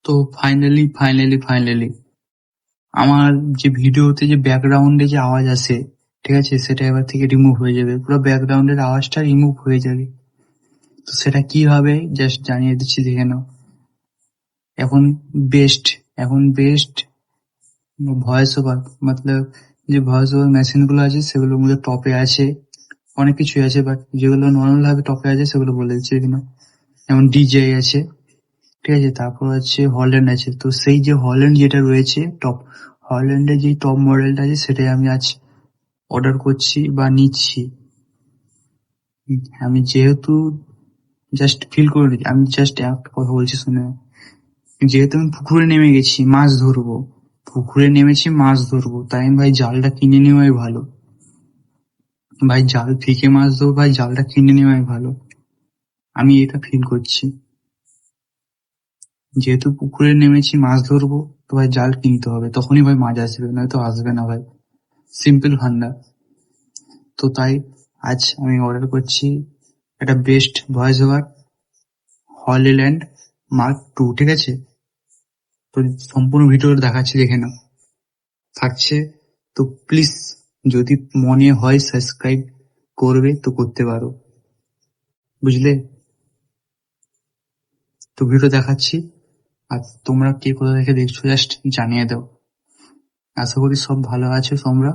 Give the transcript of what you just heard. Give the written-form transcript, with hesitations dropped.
তো ফাইনালি আমার যে ভিডিওতে যে ব্যাকগ্রাউন্ডে যে আওয়াজ আসে, ঠিক আছে, সেটা এবার থেকে রিমুভ হয়ে যাবে, পুরো ব্যাকগ্রাউন্ডের আওয়াজটা রিমুভ হয়ে যাবে। তো সেটা কি হবে জাস্ট জানিয়ে দিচ্ছি, দেখে নাও। এখন বেস্ট ভয়েস ওভার, মতলব যে ভয়েস ওভার মেশিন গুলো আছে সেগুলোর মধ্যে টপে আছে, অনেক কিছু আছে, বাট যেগুলো নর্মাল ভাবে টপে আছে সেগুলো বলে দিচ্ছি এখানে। যেমন ডিজে আছে, ঠিক আছে, তারপর আছে হল্যান্ড আছে। তো সেই যে হল্যান্ড যেটা রয়েছে টপ, হল্যান্ডের যে টপ মডেলটা আছে সেটাই আমি আজ অর্ডার করছি বা নিচ্ছি। আমি যেহেতু জাস্ট ফিল করে নিচ্ছি, আমি জাস্ট একটা কথা বলছি শুনে। যেহেতু আমি পুকুরে নেমে গেছি মাছ ধরবো, পুকুরে নেমেছি মাছ ধরবো, তাই আমি ভাই জালটা কিনে নেওয়াই ভালো। ভাই জাল থেকে মাছ ধরবো, ভাই জালটা কিনে নেওয়াই ভালো। আমি এটা ফিল করছি, যেহেতু পুকুরে নেমেছি মাছ ধরবো, তো ভাই জাল কিনতে হবে, তখনই ভাই মাছ আসবে, নয়তো আসবে না ভাই। Simple funda. তো তাই আজ আমি অর্ডার করছি একটা best voice over Hollyland Mark 2, ঠিক আছে। তো সম্পূর্ণ ভিডিওটা দেখাচ্ছি, দেখে নাও থাকছে। তো প্লিজ যদি মনে হয় সাবস্ক্রাইব করবে তো করতে পারো, বুঝলে। তো ভিডিও দেখাচ্ছি, আর তোমরা কে কোথা থেকে দেখছো জাস্ট জানিয়ে দাও। আশা করি সব ভালো আছো তোমরা।